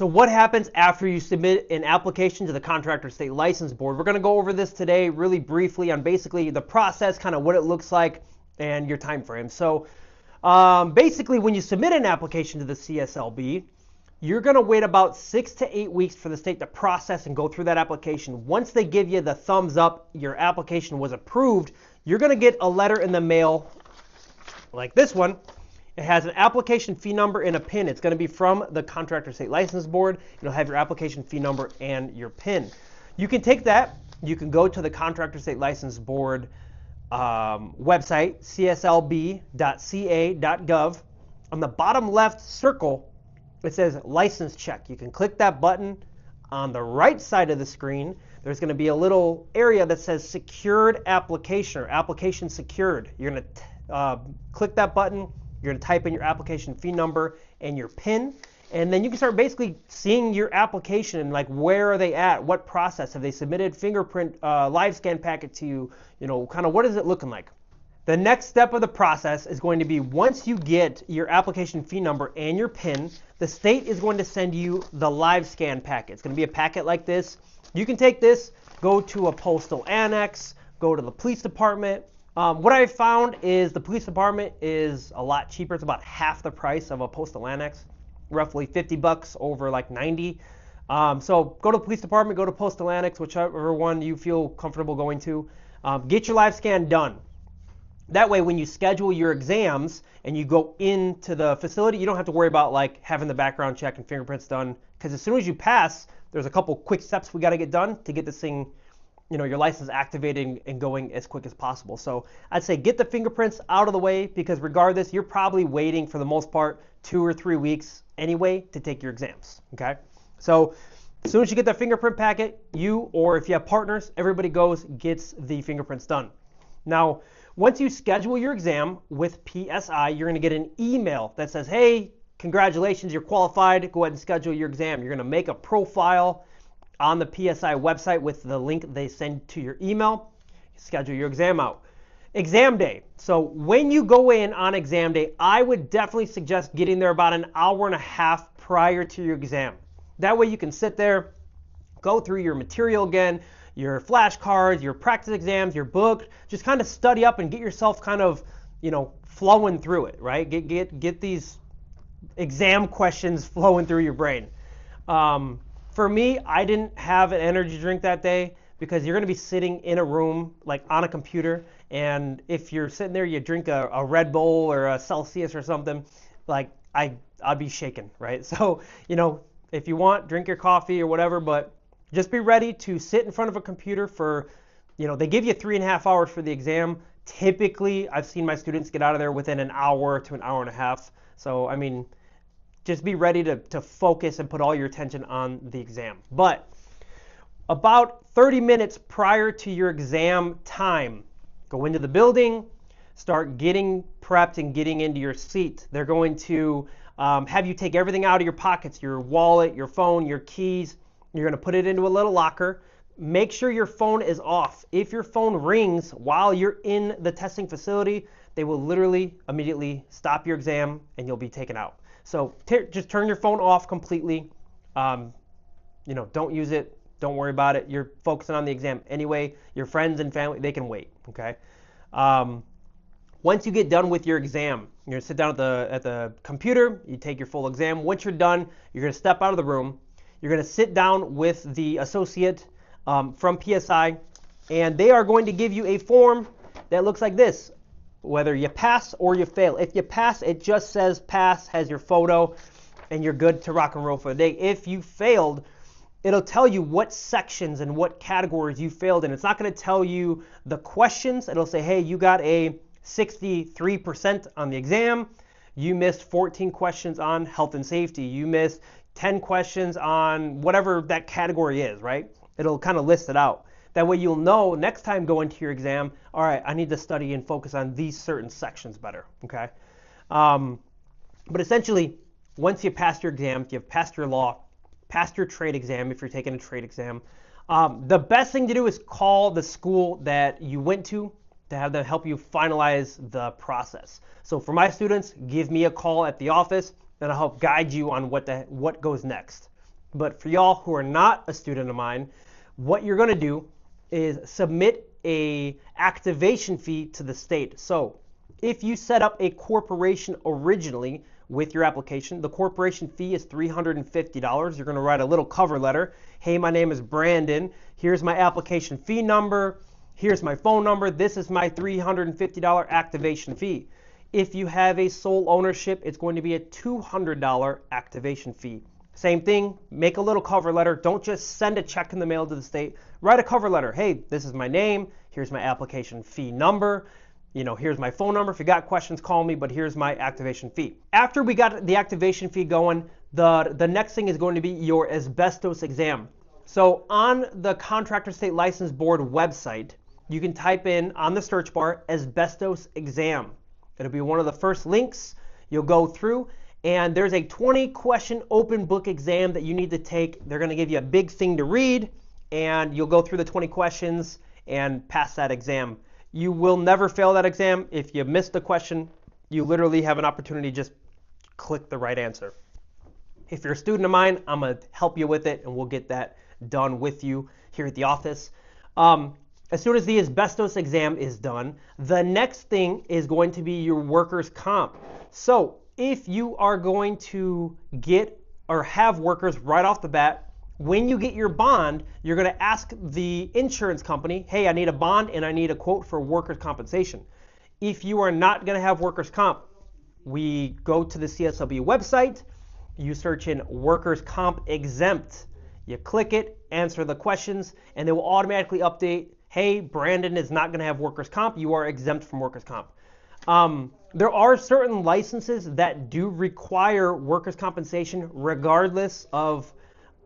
So what happens after you submit an application to the Contractor State License Board? We're going to go over this today really briefly on basically the process, kind of what it looks like, and your time frame. So basically, when you submit an application to the CSLB, you're going to wait about 6 to 8 weeks for the state to process and go through that application. Once they give you the thumbs up, your application was approved, you're going to get a letter in the mail like this one. It has an application fee number and a PIN. It's going to be from the Contractor State License Board. It'll have your application fee number and your PIN. You can take that. You can go to the Contractor State License Board website, cslb.ca.gov. On the bottom left circle, it says license check. You can click that button. On the right side of the screen, there's going to be a little area that says secured application or application secured. You're going to click that button. You're going to type in your application fee number and your PIN, and then you can start basically seeing your application and like where are they at, what process, have they submitted fingerprint Livescan packet to you, kind of what is it looking like. The next step of the process is going to be once you get your application fee number and your PIN, the state is going to send you the Livescan packet. It's going to be a packet like this. You can take this, go to a postal annex, go to the police department. What I found is the police department is a lot cheaper. It's about half the price of a postal annex, roughly $50 over like 90. So go to the police department, go to postal annex, whichever one you feel comfortable going to. Get your Livescan done. That way, when you schedule your exams and you go into the facility, you don't have to worry about like having the background check and fingerprints done. Because as soon as you pass, there's a couple quick steps we got to get done to get this thing, your license activated and going as quick as possible. So I'd say get the fingerprints out of the way because regardless, you're probably waiting for the most part 2 or 3 weeks anyway to take your exams. Okay. So as soon as you get that fingerprint packet, you or if you have partners, everybody gets the fingerprints done. Now, once you schedule your exam with PSI, you're going to get an email that says, hey, congratulations, you're qualified. Go ahead and schedule your exam. You're going to make a profile on the PSI website with the link they send to your email. Schedule your exam out. Exam day. So when you go in on exam day, I would definitely suggest getting there about an hour and a half prior to your exam. That way you can sit there, go through your material again, your flashcards, your practice exams, your book, just kind of study up and get yourself kind of, flowing through it, right? Get these exam questions flowing through your brain. For me, I didn't have an energy drink that day because you're going to be sitting in a room like on a computer, and if you're sitting there, you drink a Red Bull or a Celsius or something, like I'd be shaking, right? So, if you want, drink your coffee or whatever, but just be ready to sit in front of a computer for, they give you 3.5 hours for the exam. Typically, I've seen my students get out of there within an hour to an hour and a half. So, just be ready to focus and put all your attention on the exam. But about 30 minutes prior to your exam time, go into the building, start getting prepped and getting into your seat. They're going to have you take everything out of your pockets, your wallet, your phone, your keys. You're going to put it into a little locker. Make sure your phone is off. If your phone rings while you're in the testing facility, they will literally immediately stop your exam and you'll be taken out. So just turn your phone off completely. Don't use it. Don't worry about it. You're focusing on the exam anyway. Your friends and family, they can wait. Okay. Once you get done with your exam, you're gonna sit down at the computer. You take your full exam. Once you're done, you're gonna step out of the room. You're gonna sit down with the associate from PSI, and they are going to give you a form that looks like this. Whether you pass or you fail. If you pass, it just says pass, has your photo, and you're good to rock and roll for the day. If you failed, it'll tell you what sections and what categories you failed in. It's not going to tell you the questions. It'll say, hey, you got a 63% on the exam. You missed 14 questions on health and safety. You missed 10 questions on whatever that category is, right? It'll kind of list it out. That way you'll know next time going to your exam, all right, I need to study and focus on these certain sections better, okay? But essentially, once you pass your exam, you've passed your law, passed your trade exam if you're taking a trade exam, the best thing to do is call the school that you went to have them help you finalize the process. So for my students, give me a call at the office and I'll help guide you on what goes next. But for y'all who are not a student of mine, what you're going to do is submit a activation fee to the state. So if you set up a corporation originally with your application, the corporation fee is $350. You're going to write a little cover letter. Hey, my name is Brandon. Here's my application fee number. Here's my phone number. This is my $350 activation fee. If you have a sole ownership, it's going to be a $200 activation fee. Same thing, make a little cover letter. Don't just send a check in the mail to the state. Write a cover letter. Hey, this is my name. Here's my application fee number. Here's my phone number. If you got questions, call me, but here's my activation fee. After we got the activation fee going, the next thing is going to be your asbestos exam. So on the Contractor State License Board website, you can type in on the search bar, asbestos exam. It'll be one of the first links you'll go through, and there's a 20-question open book exam that you need to take. They're going to give you a big thing to read, and you'll go through the 20 questions and pass that exam. You will never fail that exam. If you miss the question, you literally have an opportunity to just click the right answer. If you're a student of mine, I'm going to help you with it, and we'll get that done with you here at the office. As soon as the asbestos exam is done, the next thing is going to be your workers' comp. So if you are going to get or have workers right off the bat, when you get your bond, you're going to ask the insurance company, hey, I need a bond and I need a quote for workers' compensation. If you are not going to have workers' comp, we go to the CSLB website, you search in workers' comp exempt. You click it, answer the questions, and it will automatically update, hey, Brandon is not going to have workers' comp. You are exempt from workers' comp. There are certain licenses that do require workers' compensation regardless of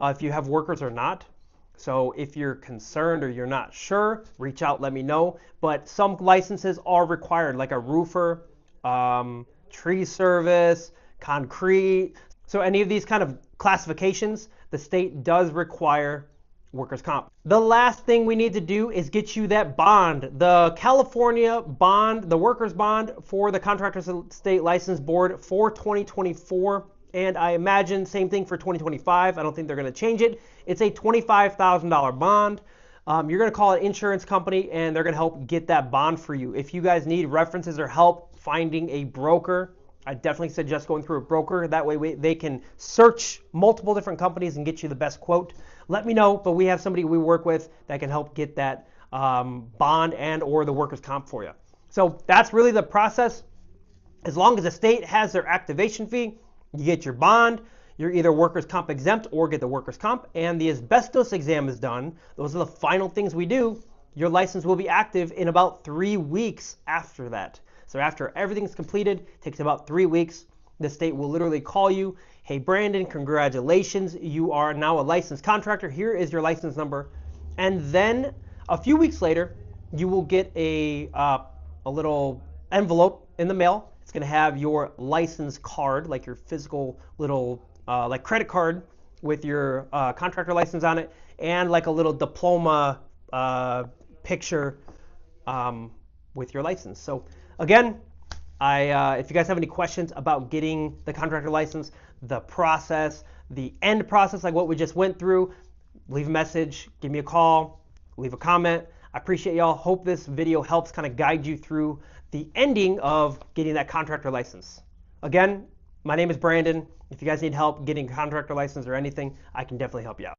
if you have workers or not. So if you're concerned or you're not sure, reach out, let me know. But some licenses are required, like a roofer, tree service, concrete. So any of these kind of classifications, the state does require workers' comp. The last thing we need to do is get you that bond. The California bond, the workers' bond for the Contractor State License Board for 2024, and I imagine same thing for 2025. I don't think they're going to change it. It's a $25,000 bond. You're going to call an insurance company, and they're going to help get that bond for you. If you guys need references or help finding a broker, I definitely suggest going through a broker. That way they can search multiple different companies and get you the best quote. Let me know, but we have somebody we work with that can help get that bond and or the workers' comp for you. So that's really the process. As long as the state has their activation fee, you get your bond, you're either workers' comp exempt or get the workers' comp, and the asbestos exam is done. Those are the final things we do. Your license will be active in about 3 weeks after that. So after everything's completed, it takes about 3 weeks. The state will literally call you, hey Brandon, congratulations, you are now a licensed contractor. Here is your license number. And then a few weeks later, you will get a little envelope in the mail. It's going to have your license card, like your physical little like credit card with your contractor license on it, and like a little diploma picture with your license. So again, if you guys have any questions about getting the contractor license, the process, the end process, like what we just went through, leave a message, give me a call, leave a comment. I appreciate y'all. Hope this video helps kind of guide you through the ending of getting that contractor license. Again, my name is Brandon. If you guys need help getting a contractor license or anything, I can definitely help you out.